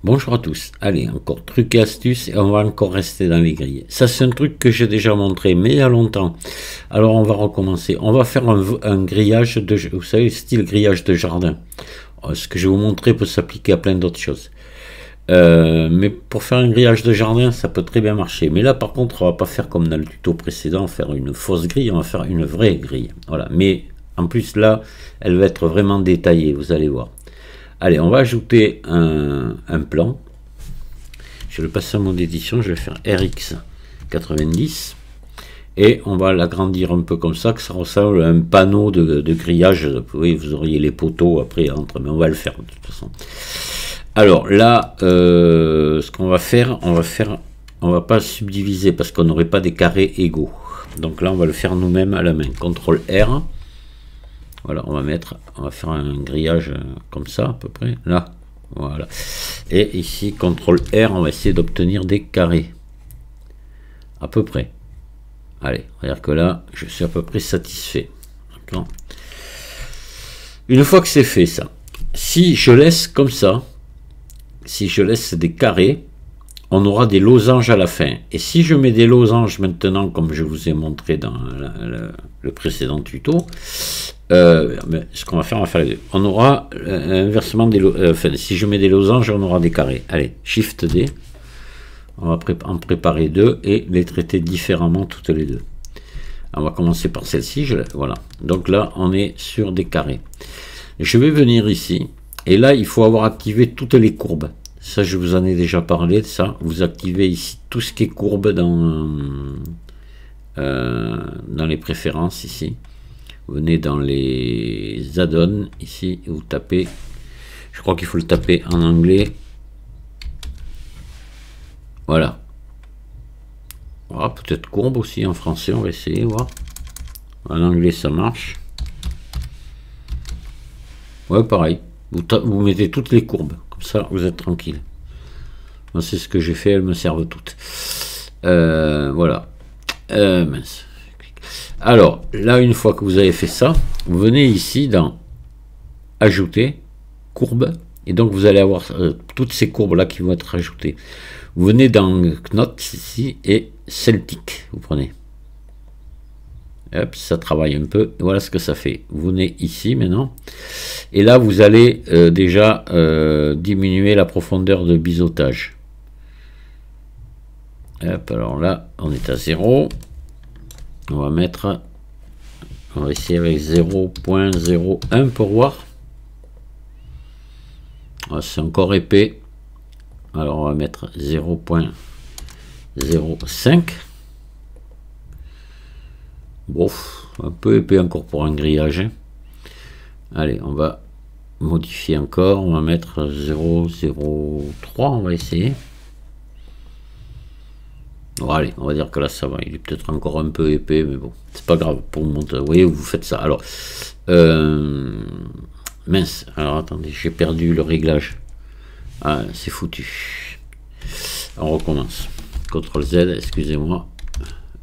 Bonjour à tous. Allez, encore trucs et astuces et on va encore rester dans les grilles. Ça, c'est un truc que j'ai déjà montré, mais il y a longtemps. Alors, on va recommencer. On va faire un grillage de, vous savez, style grillage de jardin. Ce que je vais vous montrer peut s'appliquer à plein d'autres choses. Mais pour faire un grillage de jardin, ça peut très bien marcher. Mais là, par contre, on va pas faire comme dans le tuto précédent, faire une fausse grille, on va faire une vraie grille. Voilà. Mais en plus, là, elle va être vraiment détaillée, vous allez voir. Allez, on va ajouter un plan. Je vais le passer en mode édition, je vais faire RX90. Et on va l'agrandir un peu comme ça, que ça ressemble à un panneau de grillage. Oui, vous auriez les poteaux après entre, mais on va le faire de toute façon. Alors là, ce qu'on va faire, on va pas subdiviser parce qu'on n'aurait pas des carrés égaux. Donc là, on va le faire nous-mêmes à la main. CTRL R. Voilà, on va faire un grillage comme ça à peu près, là, voilà. Et ici, CTRL R, on va essayer d'obtenir des carrés, à peu près. Allez, regarde que là, je suis à peu près satisfait. Une fois que c'est fait ça, si je laisse comme ça, si je laisse des carrés, on aura des losanges à la fin. Et si je mets des losanges maintenant, comme je vous ai montré dans le précédent tuto, ce qu'on va faire, les deux. On aura inversement des enfin, si je mets des losanges, on aura des carrés. Allez, Shift D. On va en préparer deux et les traiter différemment toutes les deux. On va commencer par celle-ci. Voilà. Donc là, on est sur des carrés. Je vais venir ici. Et là, il faut avoir activé toutes les courbes. Ça, je vous en ai déjà parlé de ça. Vous activez ici tout ce qui est courbe dans les préférences ici. Vous venez dans les add-ons ici et vous tapez. Je crois qu'il faut le taper en anglais. Voilà. Voilà, peut-être courbe aussi en français. On va essayer voir. En anglais, ça marche. Ouais, pareil. Vous mettez toutes les courbes. Comme ça, vous êtes tranquille. Moi, c'est ce que j'ai fait. Elles me servent toutes. Voilà. Mince. Alors, là, une fois que vous avez fait ça, vous venez ici dans Ajouter, courbe. Et donc, vous allez avoir toutes ces courbes-là qui vont être ajoutées. Vous venez dans Knot ici et Celtic. Vous prenez. Hop, ça travaille un peu. Voilà ce que ça fait. Vous venez ici maintenant. Et là, vous allez déjà diminuer la profondeur de biseautage. Hop, alors là, on est à 0. On va essayer avec 0.01 pour voir. C'est encore épais. Alors, on va mettre 0.05. Bon, un peu épais encore pour un grillage. Hein. Allez, on va modifier encore. On va mettre 0.03. On va essayer. Bon, allez, on va dire que là ça va. Il est peut-être encore un peu épais, mais bon, c'est pas grave. Pour monter, vous voyez, vous faites ça. Alors, mince. Alors attendez, j'ai perdu le réglage. Ah, c'est foutu. On recommence. CTRL Z, excusez-moi.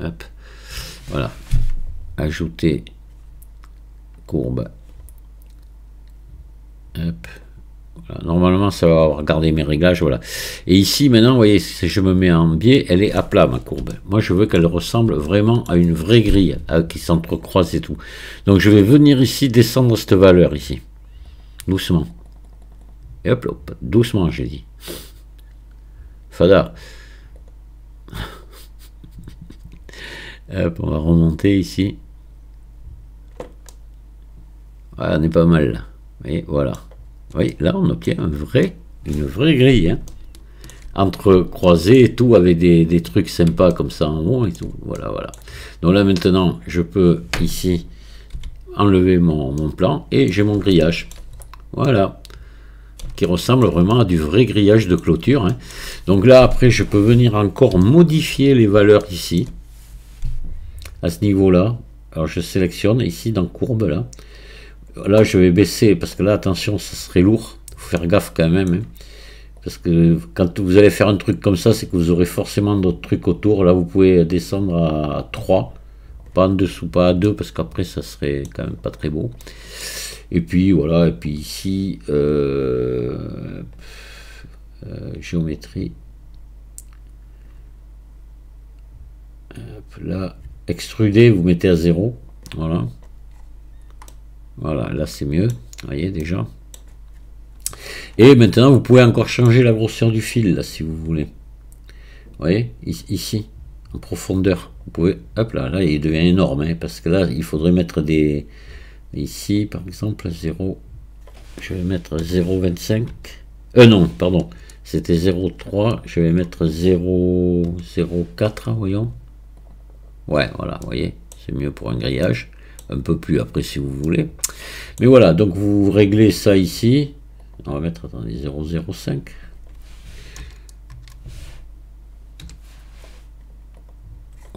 Hop. Voilà. Ajouter courbe. Hop. Voilà. Normalement, ça va avoir gardé mes réglages. Voilà. Et ici, maintenant, vous voyez, si je me mets en biais, elle est à plat, ma courbe. Moi, je veux qu'elle ressemble vraiment à une vraie grille qui s'entrecroise et tout. Donc, je vais venir ici, descendre cette valeur ici. Doucement. Et hop, hop. Doucement, j'ai dit. Fada. Hop, on va remonter ici. Voilà, on est pas mal là. Vous voyez, voilà. Oui, là on obtient une vraie grille. Hein. Entre croisés et tout, avec des trucs sympas comme ça en haut et tout. Voilà, voilà. Donc là maintenant, je peux ici enlever mon plan et j'ai mon grillage. Voilà. Qui ressemble vraiment à du vrai grillage de clôture. Hein. Donc là après, je peux venir encore modifier les valeurs ici. À ce niveau-là. Alors je sélectionne ici dans courbe là. Là, je vais baisser parce que là, attention, ça serait lourd. Il faut faire gaffe quand même. Hein. Parce que quand vous allez faire un truc comme ça, c'est que vous aurez forcément d'autres trucs autour. Là, vous pouvez descendre à 3. Pas en dessous, pas à 2, parce qu'après, ça serait quand même pas très beau. Et puis, voilà. Et puis ici, géométrie. Hop, là, extruder, vous mettez à 0. Voilà. Voilà, là c'est mieux. Vous voyez déjà. Et maintenant, vous pouvez encore changer la grosseur du fil, là, si vous voulez. Vous voyez, ici, en profondeur. Vous pouvez, hop là, là, il devient énorme, hein, parce que là, il faudrait mettre des... Ici, par exemple, 0... Je vais mettre 0,25. Non, pardon. C'était 0,3. Je vais mettre 0,04, voyons. Ouais, voilà, vous voyez, c'est mieux pour un grillage. Un peu plus après si vous voulez. Mais voilà, donc vous réglez ça ici. On va mettre, attendez, 0,05.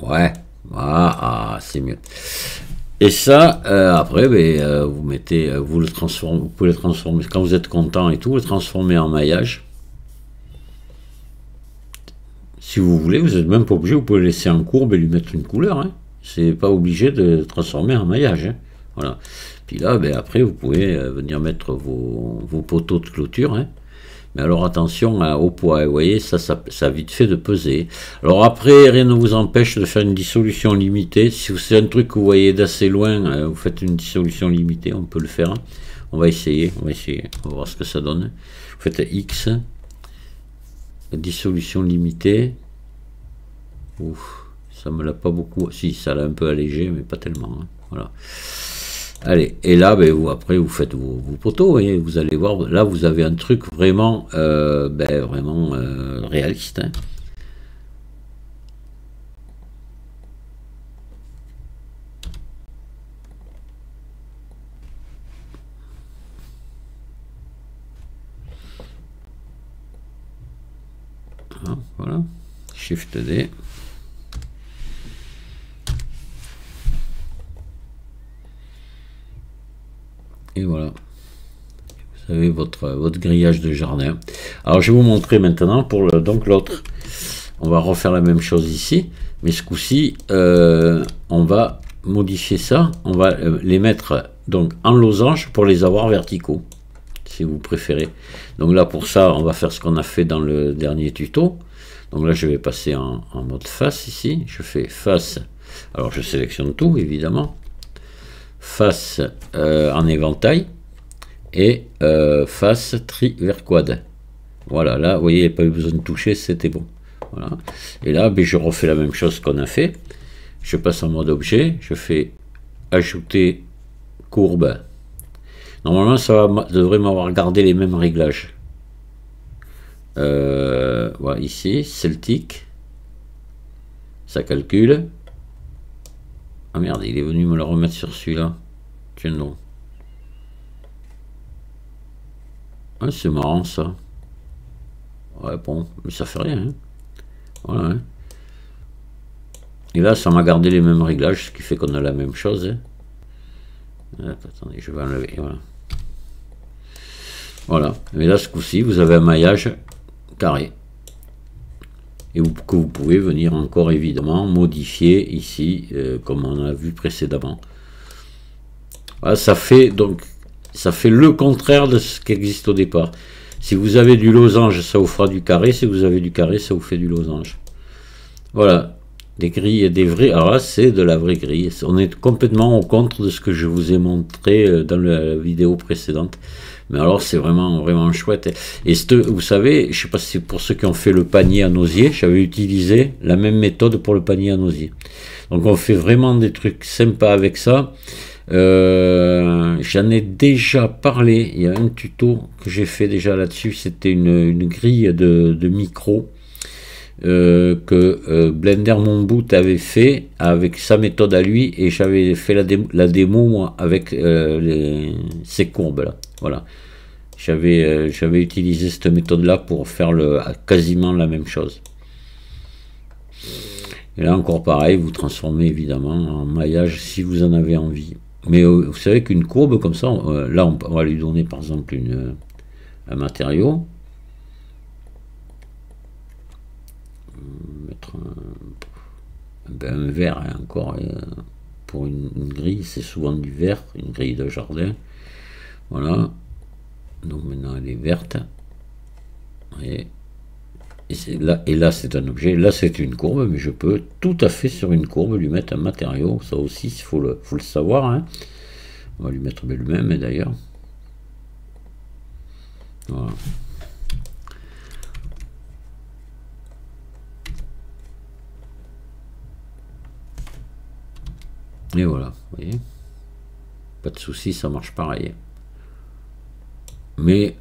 Ouais, ah, c'est mieux. Et ça, après, vous mettez, vous le transformez, vous pouvez le transformer quand vous êtes content et tout, vous le transformez en maillage. Si vous voulez, vous n'êtes même pas obligé, vous pouvez le laisser en courbe et lui mettre une couleur. Hein. C'est pas obligé de transformer en maillage. Hein. Voilà. Puis là, après, vous pouvez venir mettre vos poteaux de clôture. Hein. Mais alors attention au poids, vous voyez, ça a vite fait de peser. Alors après, rien ne vous empêche de faire une dissolution limitée. Si c'est un truc que vous voyez d'assez loin, vous faites une dissolution limitée, on peut le faire. On va essayer, on va voir ce que ça donne. Vous faites X, dissolution limitée. Ouf, ça me l'a pas beaucoup, si ça l'a un peu allégé, mais pas tellement. Hein. Voilà. Allez, et là, après, vous faites vos poteaux, et vous allez voir, là, vous avez un truc vraiment, vraiment réaliste. Hein. Voilà, Shift D. Et voilà, vous avez votre grillage de jardin. Alors je vais vous montrer maintenant pour donc l'autre. On va refaire la même chose ici, mais ce coup-ci, on va modifier ça. On va les mettre donc en losange pour les avoir verticaux, si vous préférez. Donc là pour ça, on va faire ce qu'on a fait dans le dernier tuto. Donc là je vais passer en mode face ici. Je fais face. Alors je sélectionne tout évidemment. Face en éventail et face tri vers quad. Voilà, là, vous voyez, il n'y a pas eu besoin de toucher, c'était bon. Voilà. Et là, je refais la même chose qu'on a fait. Je passe en mode objet, je fais ajouter courbe. Normalement, ça devrait m'avoir gardé les mêmes réglages. Voilà, ici, Celtic. Ça calcule. Ah merde, il est venu me le remettre sur celui-là. Tiens donc. Ah, c'est marrant ça. Ouais, bon, mais ça fait rien. Hein. Voilà. Hein. Et là, ça m'a gardé les mêmes réglages, ce qui fait qu'on a la même chose. Hein. Attendez, je vais enlever. Voilà. Voilà. Mais là, ce coup-ci, vous avez un maillage carré. Et que vous pouvez venir encore évidemment modifier ici, comme on a vu précédemment. Voilà, ça fait le contraire de ce qui existe au départ. Si vous avez du losange, ça vous fera du carré. Si vous avez du carré, ça vous fait du losange. Voilà, des grilles et des vrais. Alors là, c'est de la vraie grille. On est complètement au contre de ce que je vous ai montré dans la vidéo précédente. Mais alors, c'est vraiment, vraiment chouette. Et vous savez, je ne sais pas si c'est pour ceux qui ont fait le panier à osier, j'avais utilisé la même méthode pour le panier à osier. Donc, on fait vraiment des trucs sympas avec ça. J'en ai déjà parlé. Il y a un tuto que j'ai fait déjà là-dessus. C'était une grille de micro que Blender Mon Boot avait fait avec sa méthode à lui, et j'avais fait la démo moi, avec ces courbes là. Voilà, j'avais utilisé cette méthode là pour faire quasiment la même chose. Et là encore pareil, vous transformez évidemment en maillage si vous en avez envie. Mais vous savez qu'une courbe comme ça, là on va lui donner par exemple un matériau. Mettre un verre, hein, encore pour une grille, c'est souvent du vert, une grille de jardin. Voilà, donc maintenant elle est verte, et Et là c'est un objet, là c'est une courbe, mais je peux tout à fait sur une courbe lui mettre un matériau, ça aussi il faut le savoir, hein. On va lui mettre le même d'ailleurs. Voilà. Et voilà, vous voyez. Pas de souci, ça marche pareil. Mais,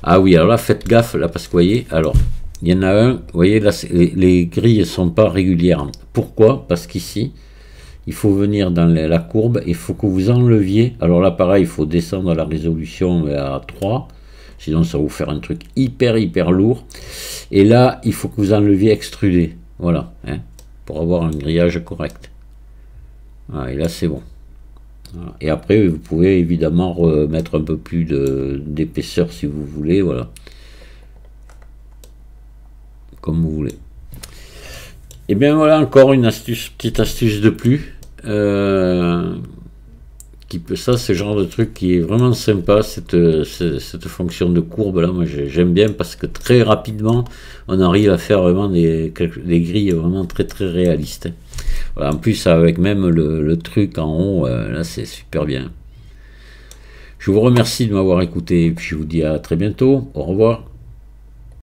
ah oui, alors là, faites gaffe, là, parce que vous voyez, alors, il y en a un, vous voyez, là, les grilles ne sont pas régulières. Pourquoi? Parce qu'ici, il faut venir dans la courbe, il faut que vous enleviez, alors là, pareil, il faut descendre à la résolution à 3, sinon ça va vous faire un truc hyper lourd. Et là, il faut que vous enleviez extrudé, voilà, hein, pour avoir un grillage correct. Voilà, et là, c'est bon. Voilà. Et après, vous pouvez évidemment remettre un peu plus d'épaisseur si vous voulez, voilà. Comme vous voulez. Et bien voilà, encore une astuce, petite astuce de plus. Ça, c'est le genre de truc qui est vraiment sympa, cette fonction de courbe là. Moi, j'aime bien parce que très rapidement, on arrive à faire vraiment des grilles vraiment très réalistes. Voilà, en plus, avec même le truc en haut, là, c'est super bien. Je vous remercie de m'avoir écouté et puis je vous dis à très bientôt. Au revoir.